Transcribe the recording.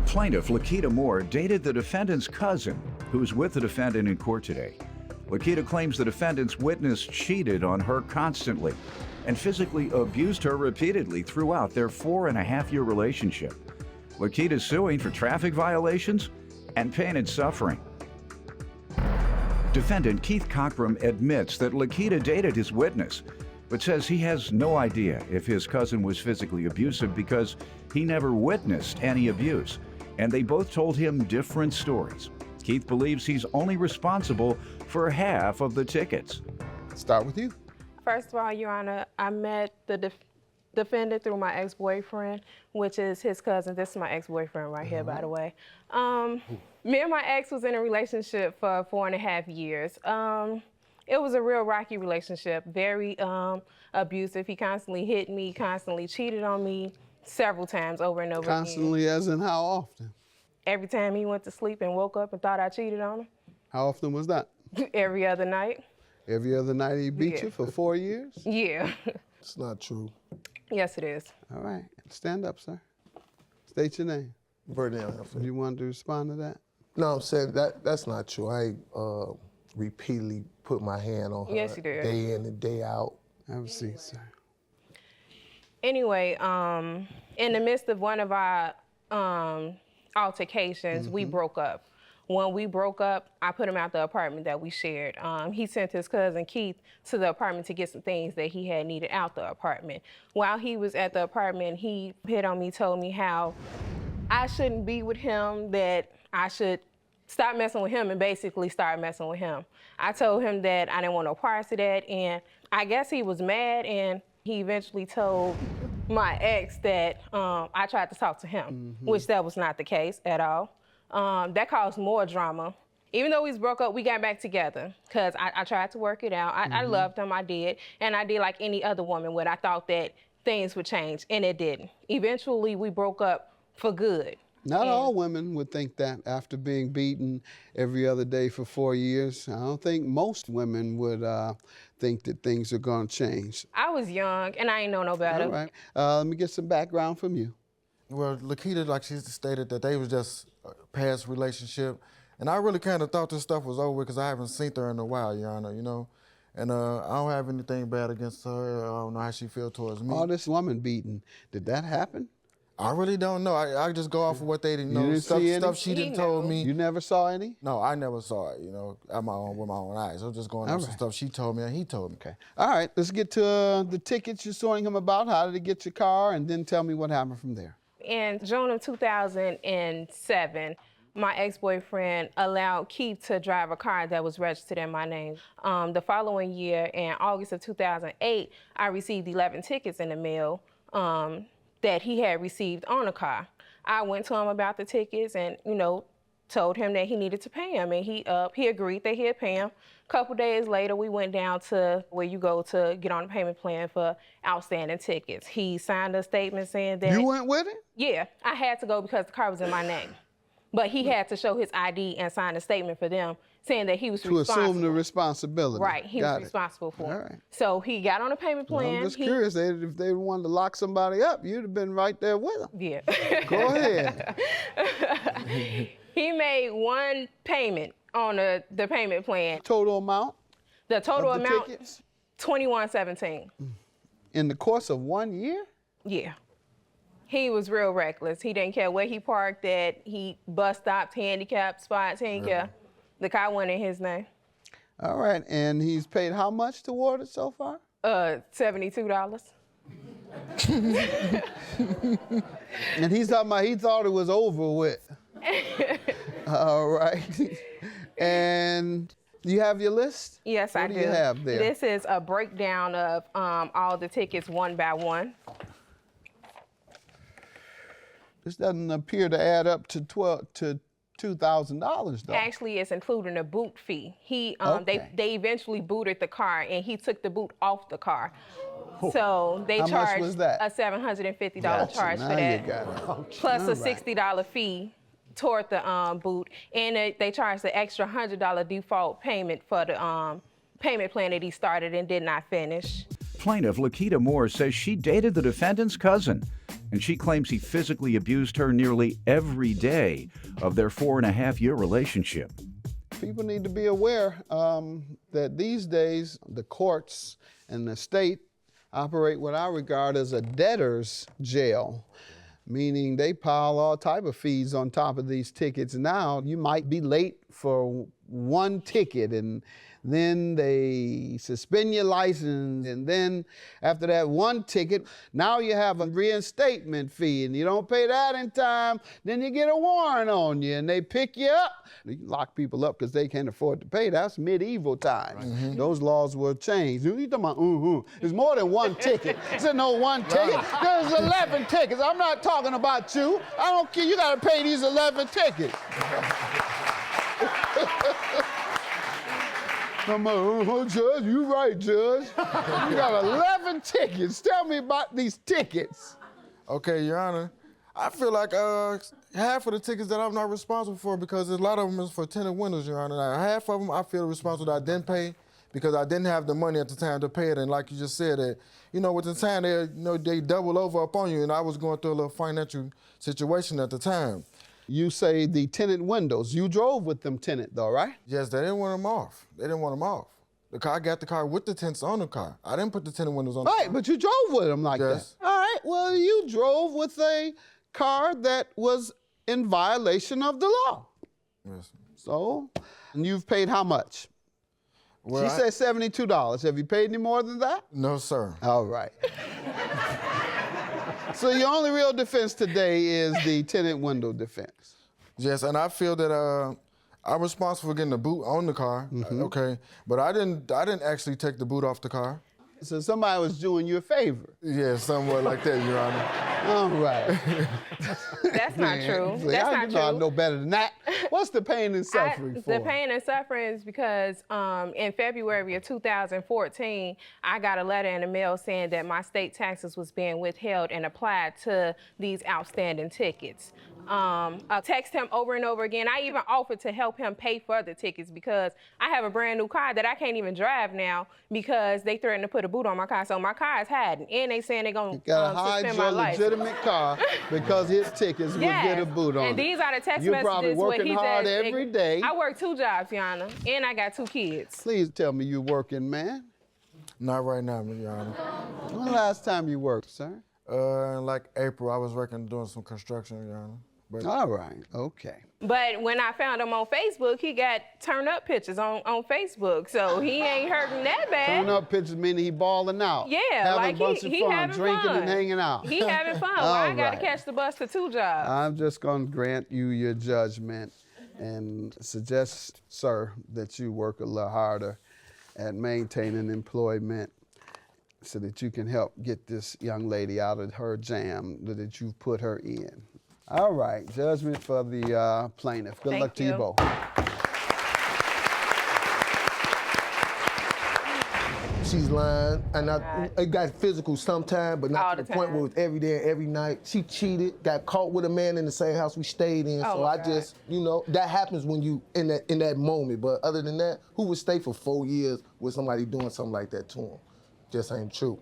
Plaintiff Lakita Moore dated the defendant's cousin, who's with the defendant in court today. Lakita claims the defendant's witness cheated on her constantly and physically abused her repeatedly throughout their 4.5-year relationship. Lakita's suing for traffic violations and pain and suffering. Defendant Keith Cockrum admits that Lakita dated his witness, but says he has no idea if his cousin was physically abusive because he never witnessed any abuse, and they both told him different stories. Keith believes he's only responsible for half of the tickets. Start with you. First of all, Your Honor, I met the defendant through my ex-boyfriend, which is his cousin. This is my ex-boyfriend right here, by the way. Me and my ex was in a relationship for 4.5 years. It was a real rocky relationship, very abusive. He constantly hit me, constantly cheated on me several times over and over again. Constantly as in how often? Every time he went to sleep and woke up and thought I cheated on him. How often was that? Every other night. Every other night he beat you for 4 years? Yeah. It's not true. Yes, it is. All right, stand up, sir. State your name. Verdell. Do you want to respond to that? No, I'm saying that's not true. I repeatedly put my hand on her. Yes, you did. Day in and day out. Have a seat, sir. Anyway, in the midst of one of our altercations, we broke up. When we broke up, I put him out the apartment that we shared. He sent his cousin Keith to the apartment to get some things that he had needed out the apartment. While he was at the apartment, he hit on me, told me how I shouldn't be with him, that I should stop messing with him and basically start messing with him. I told him that I didn't want no parts of that, and I guess he was mad, and he eventually told my ex that I tried to talk to him, which that was not the case at all. That caused more drama. Even though we broke up, we got back together because I tried to work it out. I loved him, I did. And I did like any other woman would. I thought that things would change, and it didn't. Eventually, we broke up for good. Not all women would think that after being beaten every other day for 4 years. I don't think most women would think that things are going to change. I was young, and I ain't know no better. All right. Let me get some background from you. Well, Lakita, like she stated, that they was just a past relationship. And I really kind of thought this stuff was over because I haven't seen her in a while, Your Honor, you know. And I don't have anything bad against her. I don't know how she feels towards me. All this woman beating, did that happen? I really don't know. I just go off of what they didn't know. Didn't see any? Stuff she didn't told me. You never saw any? No, I never saw it, you know, with my own eyes. I was just going off some stuff she told me and he told me. Okay. All right, let's get to the tickets you're suing him about. How did he get your car? And then tell me what happened from there. In June of 2007, my ex-boyfriend allowed Keith to drive a car that was registered in my name. The following year, in August of 2008, I received 11 tickets in the mail that he had received on a car. I went to him about the tickets and, you know, told him that he needed to pay him, and he agreed that he'd pay him. A couple days later, we went down to where you go to get on a payment plan for outstanding tickets. He signed a statement saying that— You went with him? Yeah, I had to go because the car was in my name. But he had to show his ID and sign a statement for them saying that he was responsible. To assume the responsibility. Right, he was responsible for it. All right. So he got on a payment plan. I'm just curious, if they wanted to lock somebody up, you'd have been right there with them. Yeah. Go ahead. He made one payment on the payment plan. Total amount? The total of the amount, tickets? $21.17. In the course of 1 year? Yeah. He was real reckless. He didn't care where he parked at. He bus stopped, handicapped spots. He didn't care. The car went in his name. All right, and he's paid how much toward it so far? $72. And he's talking about he thought it was over with. All right. And you have your list? Yes, I do. What do you have there? This is a breakdown of all the tickets one by one. This doesn't appear to add up to $2,000 though. Actually, it's including a boot fee. They eventually booted the car, and he took the boot off the car. So they charged much was that? a $750 charge for that, plus a $60 fee toward the boot, and they charged the extra $100 default payment for the payment plan that he started and did not finish. Plaintiff Lakita Moore says she dated the defendant's cousin and she claims he physically abused her nearly every day of their 4.5-year relationship. People need to be aware that these days the courts and the state operate what I regard as a debtor's jail, meaning they pile all type of fees on top of these tickets. Now you might be late for one ticket, and then they suspend your license, and then after that one ticket, now you have a reinstatement fee, and you don't pay that in time, then you get a warrant on you, and they pick you up. You lock people up because they can't afford to pay. That's medieval times. Mm-hmm. Those laws will change. You talking about, There's more than one ticket. There's no one ticket. There's 11 tickets. I'm not talking about you. I don't care. You got to pay these 11 tickets. I'm like, Judge, you right, Judge. You got 11 tickets. Tell me about these tickets. Okay, Your Honor. I feel like half of the tickets that I'm not responsible for, because a lot of them is for tinted windows, Your Honor. Now, half of them I feel responsible that I didn't pay because I didn't have the money at the time to pay it. And like you just said, that with the time they double over upon you, and I was going through a little financial situation at the time. You say the tinted windows. You drove with them tinted though, right? Yes, they didn't want them off. They didn't want them off. The car, I got the car with the tints on the car. I didn't put the tinted windows on the car. Right, but you drove with them like Yes. that. All right, well, you drove with a car that was in violation of the law. Yes. So, and you've paid how much? Well, She said $72. Have you paid any more than that? No, sir. All right. So your only real defense today is the tinted window defense. Yes, and I feel that I'm responsible for getting the boot on the car, okay, but I didn't actually take the boot off the car. So somebody was doing you a favor. Yeah, somewhat like that, Your Honor. All right. That's not true. See, That's I not know I true. know better than that. What's the pain and suffering for? The pain and suffering is because in February of 2014, I got a letter in the mail saying that my state taxes was being withheld and applied to these outstanding tickets. I text him over and over again. I even offered to help him pay for the tickets because I have a brand new car that I can't even drive now because they threatened to put a boot on my car. So my car is hiding, and they saying they're going to suspend my license. Legitimate car because his tickets would get a boot on. And these are the text You're messages. probably working hard every day. I work 2 jobs, Your Honor, and I got 2 kids. Please tell me you're working, man. Not right now, Your Honor. When the last time you worked, sir? In like April, I was doing some construction, Your Honor. But All right, okay. But when I found him on Facebook, he got turn up pictures on Facebook, so he ain't hurting that bad. Turn up pictures meaning he balling out. Yeah, having like a bunch of he fun, having drinking fun. and hanging out. He having fun. Well, I got to catch the bus to 2 jobs. I'm just going to grant you your judgment and suggest, sir, that you work a little harder at maintaining employment so that you can help get this young lady out of her jam that you've put her in. All right, judgment for the plaintiff. Good luck to you both. She's lying, and it got physical sometime, but not to the point where it was every day and every night. She cheated, got caught with a man in the same house we stayed in. So I just, that happens when you in that moment. But other than that, who would stay for 4 years with somebody doing something like that to him? Just ain't true.